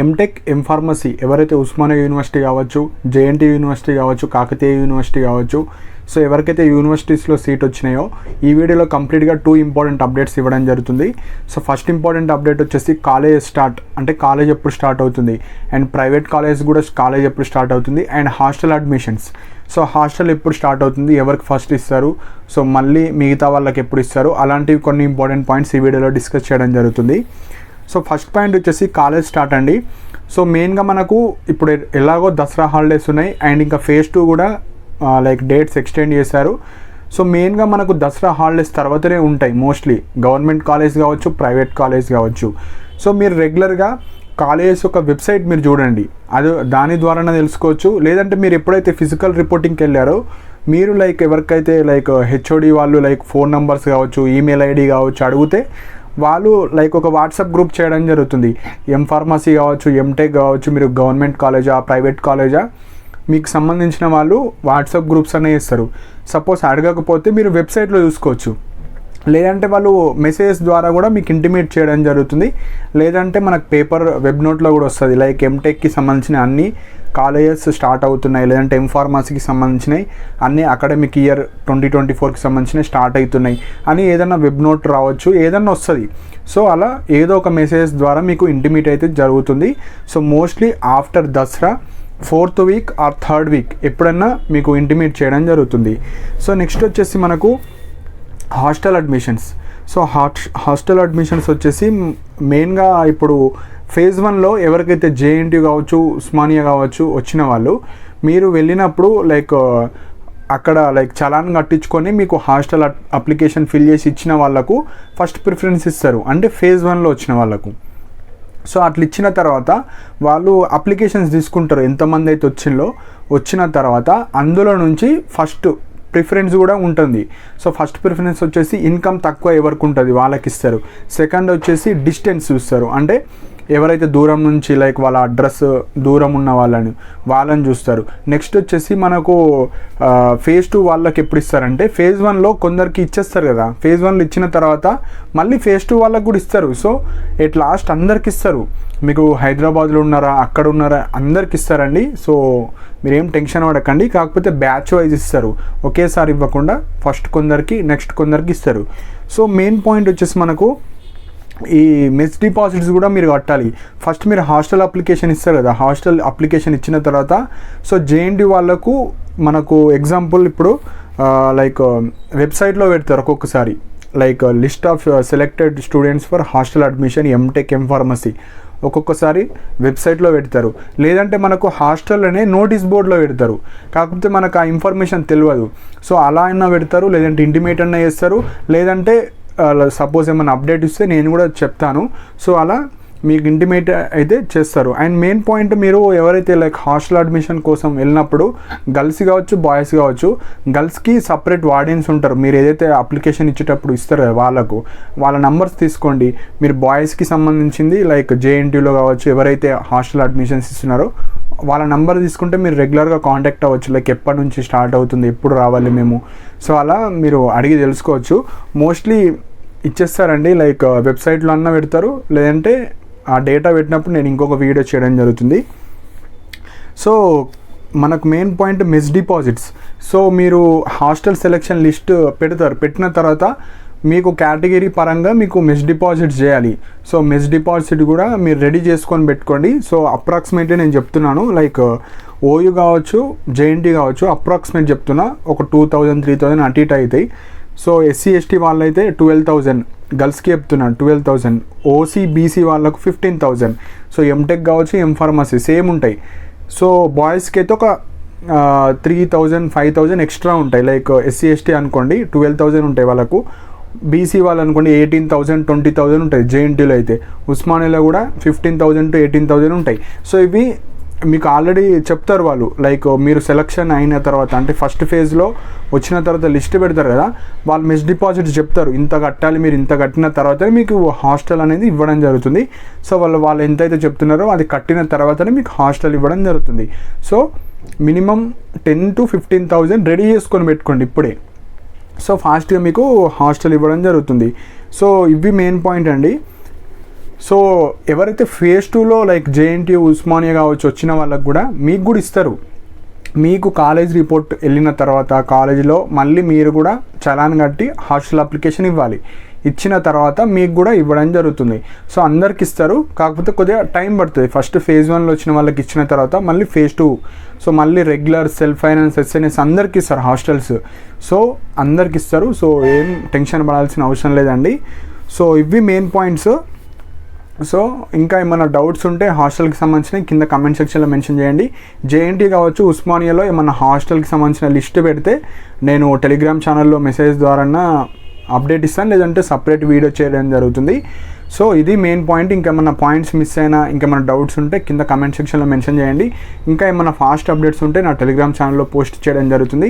MTech M Pharmacy ఎవరైతే Osmania university కావచ్చు, JNT university కావచ్చు, కాకతీయ యూనివర్సిటీ కావచ్చు, సో ఎవరికైతే యూనివర్సిటీస్లో సీట్ వచ్చినాయో ఈ వీడియోలో కంప్లీట్గా 2 ఇంపార్టెంట్ అప్డేట్స్ ఇవ్వడం జరుగుతుంది. సో ఫస్ట్ ఇంపార్టెంట్ అప్డేట్ వచ్చేసి కాలేజ్ స్టార్ట్, అంటే కాలేజ్ ఎప్పుడు స్టార్ట్ అవుతుంది, అండ్ ప్రైవేట్ కాలేజ్ కూడా కాలేజ్ ఎప్పుడు స్టార్ట్ అవుతుంది, and hostel admissions. So hostel ఎప్పుడు స్టార్ట్ అవుతుంది, ఎవరికి ఫస్ట్ ఇస్తారు, సో మళ్ళీ మిగతా వాళ్ళకి ఎప్పుడు ఇస్తారు, అలాంటివి కొన్ని ఇంపార్టెంట్ పాయింట్స్ ఈ వీడియోలో డిస్కస్ చేయడం జరుగుతుంది. సో ఫస్ట్ పాయింట్ వచ్చేసి కాలేజ్ స్టార్ట్ అండి. సో మెయిన్గా మనకు ఇప్పుడు ఎలాగో దసరా హాలిడేస్ ఉన్నాయి, అండ్ ఇంకా ఫేజ్ 2 కూడా లైక్ డేట్స్ ఎక్స్టెండ్ చేశారు. సో మెయిన్గా మనకు దసరా హాలిడేస్ తర్వాతనే ఉంటాయి మోస్ట్లీ, గవర్నమెంట్ కాలేజ్ కావచ్చు, ప్రైవేట్ కాలేజ్ కావచ్చు. సో మీరు రెగ్యులర్గా కాలేజ్ ఒక వెబ్సైట్ మీరు చూడండి, అది దాని ద్వారానే తెలుసుకోవచ్చు. లేదంటే మీరు ఎప్పుడైతే ఫిజికల్ రిపోర్టింగ్కి వెళ్ళారో మీరు లైక్ ఎవరికైతే లైక్ హెచ్ఓడి వాళ్ళు లైక్ ఫోన్ నెంబర్స్ కావచ్చు, ఈమెయిల్ ఐడి కావచ్చు అడిగితే వాళ్ళు లైక్ ఒక వాట్సాప్ గ్రూప్ చేయడం జరుగుతుంది. ఎంఫార్మసీ కావచ్చు, ఎంటెక్ కావచ్చు, మీరు గవర్నమెంట్ కాలేజా ప్రైవేట్ కాలేజా మీకు సంబంధించిన వాళ్ళు వాట్సాప్ గ్రూప్స్ అనే ఇస్తారు. సపోజ్ అడగకపోతే మీరు వెబ్సైట్లో చూసుకోవచ్చు, లేదంటే వాళ్ళు మెసేజ్ ద్వారా కూడా మీకు ఇంటిమేట్ చేయడం జరుగుతుంది. లేదంటే మనకు పేపర్ వెబ్ నోట్లో కూడా వస్తుంది, లైక్ ఎంటెక్కి సంబంధించిన అన్ని కాలేజెస్ స్టార్ట్ అవుతున్నాయి, లేదంటే ఎంఫార్మసీకి సంబంధించినవి అన్ని అకాడమిక్ ఇయర్ 2024కి సంబంధించినవి స్టార్ట్ అవుతున్నాయి అని ఏదైనా వెబ్ నోట్ రావచ్చు, ఏదన్నా వస్తుంది. సో అలా ఏదో ఒక మెసేజ్ ద్వారా మీకు ఇంటిమేట్ అయితే జరుగుతుంది. So mostly after Dasara 4th week or 3rd week ఎప్పుడన్నా మీకు ఇంటిమేట్ చేయడం జరుగుతుంది. సో నెక్స్ట్ వచ్చేసి మనకు hostel admissions. So hostel admissions వచ్చేసి మెయిన్గా ఇప్పుడు ఫేజ్ 1లో ఎవరికైతే జేఎన్టీ కావచ్చు, ఉస్మానియా కావచ్చు వచ్చిన వాళ్ళు మీరు వెళ్ళినప్పుడు లైక్ అక్కడ లైక్ చలాన్ కట్టించుకొని మీకు హాస్టల్ అప్లికేషన్ ఫిల్ చేసి ఇచ్చిన వాళ్ళకు ఫస్ట్ ప్రిఫరెన్స్ ఇస్తారు, అంటే ఫేజ్ 1లో వచ్చిన వాళ్ళకు. సో అట్లా ఇచ్చిన తర్వాత వాళ్ళు అప్లికేషన్స్ తీసుకుంటారు, ఎంతమంది అయితే వచ్చిన తర్వాత అందులో నుంచి ఫస్ట్ ప్రిఫరెన్స్ కూడా ఉంటుంది. సో ఫస్ట్ ప్రిఫరెన్స్ వచ్చేసి ఇన్కమ్ తక్కువ ఎవరికి ఉంటుంది వాళ్ళకి ఇస్తారు. సెకండ్ వచ్చేసి డిస్టెన్స్ చూస్తారు, అంటే ఎవరైతే దూరం నుంచి లైక్ వాళ్ళ అడ్రస్ దూరం ఉన్న వాళ్ళని చూస్తారు. నెక్స్ట్ వచ్చేసి మనకు ఫేజ్ 2 వాళ్ళకి ఎప్పుడు ఇస్తారంటే ఫేజ్ 1లో కొందరికి ఇచ్చేస్తారు కదా, ఫేజ్ 1లో ఇచ్చిన తర్వాత మళ్ళీ ఫేజ్ 2 వాళ్ళకి కూడా ఇస్తారు. సో ఎట్ లాస్ట్ అందరికి ఇస్తారు, మీకు హైదరాబాద్లో ఉన్నారా అక్కడ ఉన్నారా అందరికి ఇస్తారండి. సో మీరేం టెన్షన్ పడకండి, కాకపోతే బ్యాచ్ వైజ్ ఇస్తారు, ఒకేసారి ఇవ్వకుండా ఫస్ట్ కొందరికి నెక్స్ట్ కొందరికి ఇస్తారు. సో మెయిన్ పాయింట్ వచ్చేసి మనకు ఈ మెస్ డిపాజిట్స్ కూడా మీరు కట్టాలి. ఫస్ట్ మీరు హాస్టల్ అప్లికేషన్ ఇస్తారు కదా, హాస్టల్ అప్లికేషన్ ఇచ్చిన తర్వాత సో జేఎన్టీ వాళ్ళకు మనకు ఎగ్జాంపుల్ ఇప్పుడు లైక్ వెబ్సైట్లో పెడతారు ఒక్కొక్కసారి, like list of selected students for hostel admission MTech M pharmacy ఒక్కొక్కసారి వెబ్సైట్లో పెడతారు. లేదంటే మనకు హాస్టల్లోనే నోటీస్ బోర్డులో పెడతారు, కాకపోతే మనకు ఆ ఇన్ఫర్మేషన్ తెలియదు. సో అలా అయినా పెడతారు, లేదంటే ఇంటిమేట్ అన్నా చేస్తారు, లేదంటే సపోజ్ ఏమైనా అప్డేట్ ఇస్తే నేను కూడా చెప్తాను. సో అలా మీకు ఇంటిమేట్ అయితే చేస్తారు. అండ్ మెయిన్ పాయింట్, మీరు ఎవరైతే లైక్ హాస్టల్ అడ్మిషన్ కోసం వెళ్ళినప్పుడు గర్ల్స్ కావచ్చు బాయ్స్ కావచ్చు, గర్ల్స్కి సపరేట్ వార్డెన్స్ ఉంటారు. మీరు ఏదైతే అప్లికేషన్ ఇచ్చేటప్పుడు ఇస్తారు కదా వాళ్ళ నంబర్స్ తీసుకోండి. మీరు బాయ్స్కి సంబంధించింది లైక్ జేఎన్టీలో కావచ్చు ఎవరైతే హాస్టల్ అడ్మిషన్స్ ఇస్తున్నారో వాళ్ళ నెంబర్ తీసుకుంటే మీరు రెగ్యులర్గా కాంటాక్ట్ అవ్వచ్చు, లైక్ ఎప్పటి నుంచి స్టార్ట్ అవుతుంది, ఎప్పుడు రావాలి మేము. సో అలా మీరు అడిగి తెలుసుకోవచ్చు. మోస్ట్లీ ఇచ్చేస్తారండి, లైక్ వెబ్సైట్లో అన్నా పెడతారు, లేదంటే ఆ డేటా పెట్టినప్పుడు నేను ఇంకొక వీడియో చేయడం జరుగుతుంది. సో మనకు main point mess deposits. So మీరు హాస్టల్ సెలెక్షన్ లిస్ట్ పెట్టిన తర్వాత మీకు కేటగిరీ పరంగా మీకు మెస్ డిపాజిట్స్ చేయాలి. సో మెస్ డిపాజిట్ కూడా మీరు రెడీ చేసుకొని పెట్టుకోండి. సో అప్రాక్సిమేట్లీ నేను చెప్తున్నాను, లైక్ ఓయూ కావచ్చు జేఎన్టీ కావచ్చు అప్రాక్సిమేట్ చెప్తున్నా, ఒక 2000 3000 అటు ఇటు అవుతాయి. సో ఎస్సీ ఎస్టీ వాళ్ళైతే 12,000, గర్ల్స్కి చెప్తున్నాను 12,000, ఓసీ బీసీ వాళ్ళకు 15,000. సో ఎంటెక్ కావచ్చు ఎంఫార్మసీ సేమ్ ఉంటాయి. సో బాయ్స్కి అయితే ఒక 3,000 5,000 ఎక్స్ట్రా ఉంటాయి. లైక్ ఎస్సీ ఎస్టీ అనుకోండి 12,000 ఉంటాయి వాళ్ళకు, బీసీ వాళ్ళు అనుకోండి 18,000 20,000 ఉంటాయి. జేఎన్టీలో అయితే ఉస్మానియాలో కూడా 15,000 to 18,000 ఉంటాయి. సో ఇవి మీకు ఆల్రెడీ చెప్తారు వాళ్ళు, లైక్ మీరు సెలక్షన్ అయిన తర్వాత అంటే ఫస్ట్ ఫేజ్లో వచ్చిన తర్వాత లిస్ట్ పెడతారు కదా, వాళ్ళు మెస్ డిపాజిట్ చెప్తారు, ఇంత కట్టాలి, మీరు ఇంత కట్టిన తర్వాతనే మీకు హాస్టల్ అనేది ఇవ్వడం జరుగుతుంది. సో వాళ్ళు ఎంతైతే చెప్తున్నారో అది కట్టిన తర్వాతనే మీకు హాస్టల్ ఇవ్వడం జరుగుతుంది. సో మినిమం 10 to 15,000 రెడీ చేసుకొని పెట్టుకోండి ఇప్పుడే. సో ఫాస్ట్గా మీకు హాస్టల్ ఇవ్వడం జరుగుతుంది. సో ఇవి మెయిన్ పాయింట్ అండి. సో ఎవరైతే ఫేజ్ 2లో లైక్ జేఎన్టీయూ ఉస్మానియా కావచ్చు వచ్చిన వాళ్ళకు కూడా మీకు కూడా ఇస్తారు. మీకు కాలేజ్ రిపోర్ట్ వెళ్ళిన తర్వాత కాలేజీలో మళ్ళీ మీరు కూడా చలాన్ కట్టి హాస్టల్ అప్లికేషన్ ఇవ్వాలి. ఇచ్చిన తర్వాత మీకు కూడా ఇవ్వడం జరుగుతుంది. సో అందరికి ఇస్తారు, కాకపోతే కొద్దిగా టైం పడుతుంది. ఫస్ట్ ఫేజ్ 1లో వచ్చిన వాళ్ళకి ఇచ్చిన తర్వాత మళ్ళీ ఫేజ్ 2, సో మళ్ళీ రెగ్యులర్ సెల్ఫ్ ఫైనాన్స్ ఎస్ఎన్ఎస్ అందరికి ఇస్తారు హాస్టల్స్. సో అందరికి ఇస్తారు. సో ఏం టెన్షన్ పడాల్సిన అవసరం లేదండి. సో ఇవి మెయిన్ పాయింట్స్. సో ఇంకా ఏమైనా డౌట్స్ ఉంటే హాస్టల్కి సంబంధించిన కింద కమెంట్ సెక్షన్లో మెన్షన్ చేయండి. జేఎన్టీ కావచ్చు ఉస్మానియాలో ఏమన్నా హాస్టల్కి సంబంధించిన లిస్ట్ పెడితే నేను టెలిగ్రామ్ ఛానల్లో మెసేజ్ ద్వారా అప్డేట్ ఇస్తాను, లేదంటే సపరేట్ వీడియో చేయడం జరుగుతుంది. సో ఇది మెయిన్ పాయింట్. ఇంకేమైనా పాయింట్స్ మిస్ అయినా ఇంకేమైనా డౌట్స్ ఉంటే కింద కమెంట్ సెక్షన్లో మెన్షన్ చేయండి. ఇంకా ఏమైనా ఫాస్ట్ అప్డేట్స్ ఉంటే నా టెలిగ్రామ్ ఛానల్లో పోస్ట్ చేయడం జరుగుతుంది.